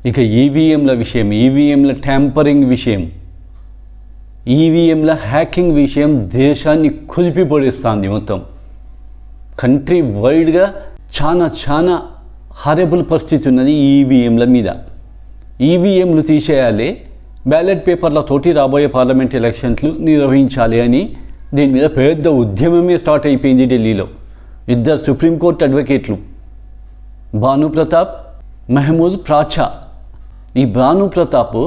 ఇక ఈవీఎంల విషయం, ఈవీఎంల ట్యాంపరింగ్ విషయం, ఈవీఎంల హ్యాకింగ్ విషయం దేశాన్ని కుదిపిపడేస్తుంది. మొత్తం కంట్రీ వైడ్గా చాలా హారబుల్ పరిస్థితి ఉన్నది ఈవీఎంల మీద. ఈవీఎంలు తీసేయాలి, బ్యాలెట్ పేపర్లతోటి రాబోయే పార్లమెంట్ ఎలక్షన్లు నిర్వహించాలి అని దీని మీద పెద్ద ఉద్యమమే స్టార్ట్ అయిపోయింది ఢిల్లీలో. ఇద్దరు సుప్రీంకోర్టు అడ్వకేట్లు, భాను ప్రతాప్, మహమూద్ ప్రాచా. ఈ భాను ప్రతాప్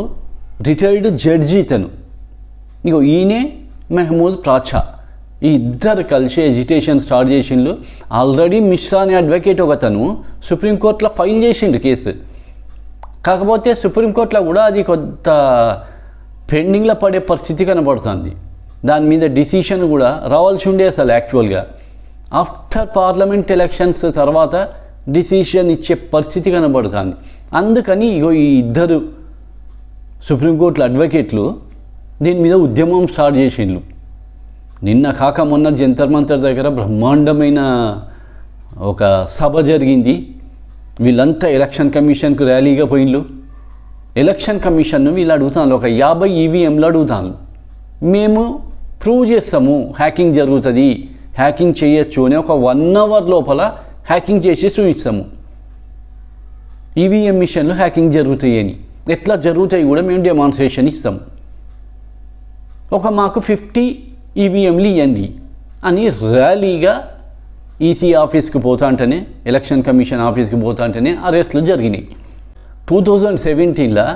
రిటైర్డ్ జడ్జి తను, ఇగో ఈయనే మహమూద్ ప్రాచా. ఈ ఇద్దరు కలిసి ఎజిటేషన్ స్టార్ట్ చేసిండు. ఆల్రెడీ మిశ్రా అనే అడ్వకేట్ ఒకతను సుప్రీంకోర్టులో ఫైల్ చేసిండు కేసు. కాకపోతే సుప్రీంకోర్టులో కూడా అది కొంత పెండింగ్లో పడే పరిస్థితి కనబడుతుంది. దాని మీద డిసిషన్ కూడా రావాల్సి ఉండే అసలు యాక్చువల్గా ఆఫ్టర్ పార్లమెంట్ ఎలక్షన్స్ తర్వాత డిసిషన్ ఇచ్చే పరిస్థితి కనబడుతుంది. అందుకని ఇగో ఈ ఇద్దరు సుప్రీంకోర్టుల అడ్వకేట్లు దీని మీద ఉద్యమం స్టార్ట్ చేసిండ్రు. నిన్న కాక మొన్న జంతర్ మంతర్ దగ్గర బ్రహ్మాండమైన ఒక సభ జరిగింది. వీళ్ళంతా ఎలక్షన్ కమిషన్కు ర్యాలీగా పోయిండ్రు. ఎలక్షన్ కమిషన్ను వీళ్ళు అడుగుతాను, ఒక 50 ఈవీఎంలు అడుగుతాను, మేము ప్రూవ్ చేస్తాము హ్యాకింగ్ జరుగుతుంది, హ్యాకింగ్ చేయొచ్చు అని ఒక 1 అవర్ లోపల హ్యాకింగ్ చేసి చూపిస్తాము. ఈవీఎం మిషన్లు హ్యాకింగ్ జరుగుతాయి అని, ఎట్లా జరుగుతాయి కూడా మేము డెమాన్స్ట్రేషన్ ఇస్తాము, ఒక మాకు 50 ఈవీఎంలు ఇవ్వండి అని ర్యాలీగా ఈసీ ఆఫీస్కి పోతా అంటేనే, ఎలక్షన్ కమిషన్ ఆఫీస్కి పోతా అంటేనే అరెస్టులు జరిగినాయి. 2017లో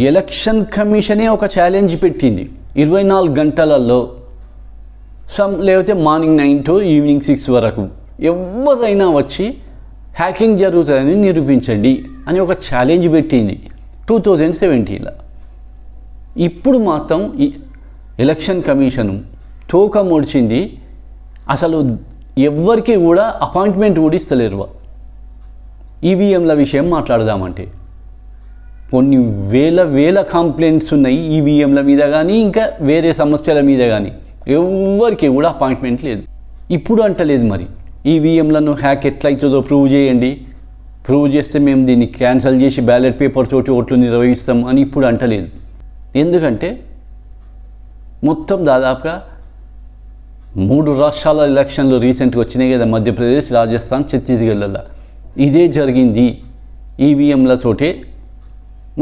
ఎలక్షన్ కమిషనే ఒక ఛాలెంజ్ పెట్టింది, 24 గంటలలో లేకపోతే మార్నింగ్ 9 to ఈవినింగ్ 6 వరకు ఎవరైనా వచ్చి హ్యాకింగ్ జరుగుతుందని నిరూపించండి అని ఒక ఛాలెంజ్ పెట్టింది 2017లో. ఇప్పుడు మాత్రం ఎలక్షన్ కమిషను తోక ముడిచింది. అసలు ఎవ్వరికి కూడా అపాయింట్మెంట్ కూడా ఇస్తలేరు. ఈవీఎంల విషయం మాట్లాడదామంటే కొన్ని వేల కంప్లైంట్స్ ఉన్నాయి ఈవీఎంల మీద కానీ ఇంకా వేరే సమస్యల మీద కానీ, ఎవ్వరికి కూడా అపాయింట్మెంట్ లేదు. ఇప్పుడు అంటలేదు మరి ఈవీఎంలను హ్యాక్ ఎట్లయితుందో ప్రూవ్ చేయండి, ప్రూవ్ చేస్తే మేము దీన్ని క్యాన్సిల్ చేసి బ్యాలెట్ పేపర్ తోటి ఓట్లు నిర్వహిస్తాం అని ఇప్పుడు అంటలేదు. ఎందుకంటే మొత్తం దాదాపుగా 3 రాష్ట్రాల ఎలక్షన్లు రీసెంట్గా వచ్చినాయి కదా, మధ్యప్రదేశ్, రాజస్థాన్, ఛత్తీస్గఢ్లలో ఇదే జరిగింది. ఈవీఎంలతోటే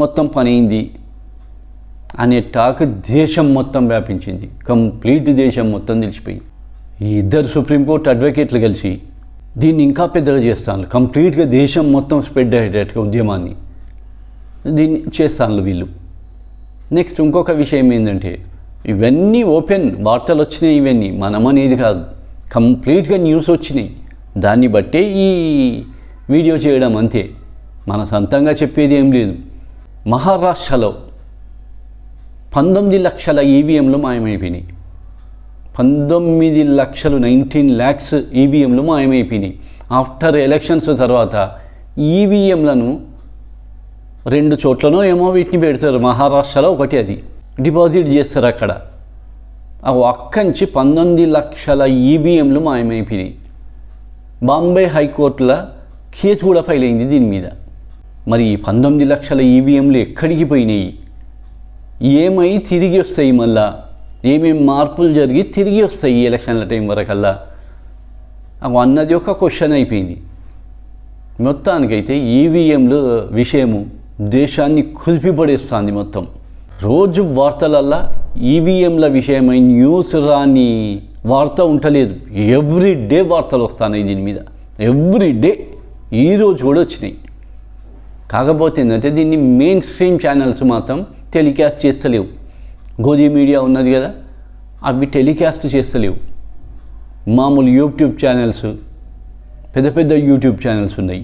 మొత్తం పని అయింది అనే టాక్ దేశం మొత్తం వ్యాపించింది. కంప్లీట్ దేశం మొత్తం తెలిసిపోయింది. ఈ ఇద్దరు సుప్రీంకోర్టు అడ్వకేట్లు కలిసి దీన్ని ఇంకా పెద్దగా చేస్తాను, కంప్లీట్గా దేశం మొత్తం స్ప్రెడ్ అయ్యేటట్టుగా ఉద్యమాన్ని దీన్ని చేస్తాను వీళ్ళు. నెక్స్ట్ ఇంకొక విషయం ఏంటంటే, ఇవన్నీ ఓపెన్ వార్తలు వచ్చినాయి, ఇవన్నీ మనమనేది కాదు, కంప్లీట్గా న్యూస్ వచ్చినాయి. దాన్ని బట్టే ఈ వీడియో చేయడం అంతే, మన సొంతంగా చెప్పేది ఏం లేదు. మహారాష్ట్రలో 19 లక్షల ఈవీఎంలు మాయమైపోయినాయి. 19 లక్షలు 19 lakhs ఈవీఎంలు మాయమైపోయినాయి. ఆఫ్టర్ ఎలక్షన్స్ తర్వాత ఈవీఎంలను 2 చోట్లనో ఏమో వీటిని పెడతారు. మహారాష్ట్రలో ఒకటి అది డిపాజిట్ చేస్తారు అక్కడ. అక్కడి నుంచి 19 లక్షల ఈవీఎంలు మాయమైపోయినాయి. బాంబే హైకోర్టులో కేసు కూడా ఫైల్ అయింది దీని మీద. మరి 19 లక్షల ఈవీఎంలు ఎక్కడికి పోయినాయి, ఏమై తిరిగి వస్తాయి, మళ్ళా ఏమేమి మార్పులు జరిగి తిరిగి వస్తాయి ఈ ఎలక్షన్ల టైం వరకల్లా అన్నది ఒక క్వశ్చన్ అయిపోయింది. మొత్తానికైతే ఈవీఎంలు విషయము దేశాన్ని కుదిపిపడేస్తుంది. మొత్తం రోజు వార్తలల్లా ఈవీఎంల విషయమై న్యూస్ రాని వార్త ఉండలేదు. ఎవ్రీడే వార్తలు వస్తున్నాయి దీని మీద, ఎవ్రీడే. ఈరోజు కూడా వచ్చినాయి. కాకపోతే ఏంటంటే దీన్ని మెయిన్ స్ట్రీమ్ ఛానల్స్ మాత్రం టెలికాస్ట్ చేస్తలేవు. గోధి మీడియా ఉన్నది కదా, అవి టెలికాస్ట్ చేస్తలేవు. మామూలు యూట్యూబ్ ఛానల్స్, పెద్ద యూట్యూబ్ ఛానల్స్ ఉన్నాయి,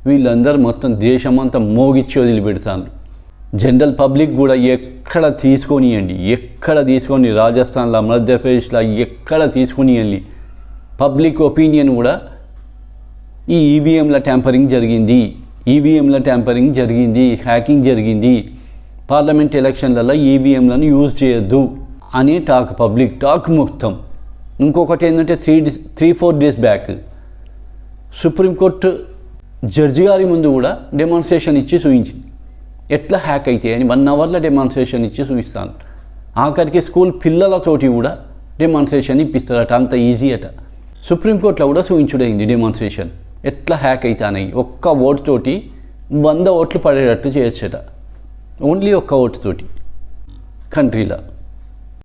వీళ్ళందరూ మొత్తం దేశమంతా మోగిచ్చి వదిలిపెడతాను. జనరల్ పబ్లిక్ కూడా ఎక్కడ తీసుకొనియండి, ఎక్కడ తీసుకొని, రాజస్థాన్లో, మధ్యప్రదేశ్లో ఎక్కడ తీసుకొనియండి, పబ్లిక్ ఒపీనియన్ కూడా ఈ ఈవీఎంల ట్యాంపరింగ్ జరిగింది, హ్యాకింగ్ జరిగింది, పార్లమెంట్ ఎలక్షన్లలో ఈవీఎంలను యూజ్ చేయొద్దు అనే టాక్, పబ్లిక్ టాక్ మొత్తం. ఇంకొకటి ఏంటంటే 3-4 days బ్యాక్ సుప్రీంకోర్టు జడ్జి గారి ముందు కూడా డెమాన్స్ట్రేషన్ ఇచ్చి చూపించింది. ఎట్లా హ్యాక్ అవుతాయి అని 1 అవర్లో డెమాన్స్ట్రేషన్ ఇచ్చి చూపిస్తాను. ఆఖరికి స్కూల్ పిల్లలతోటి కూడా డెమాన్స్ట్రేషన్ ఇప్పిస్తారట, అంత ఈజీ అట. సుప్రీంకోర్టులో కూడా చూపించుడైంది డెమాన్స్ట్రేషన్ ఎట్లా హ్యాక్ అవుతానని. ఒక్క ఓటు తోటి 100 ఓట్లు పడేటట్టు చేయొచ్చట, ఓన్లీ ఒక్క ఓటు తోటి కంట్రీలో.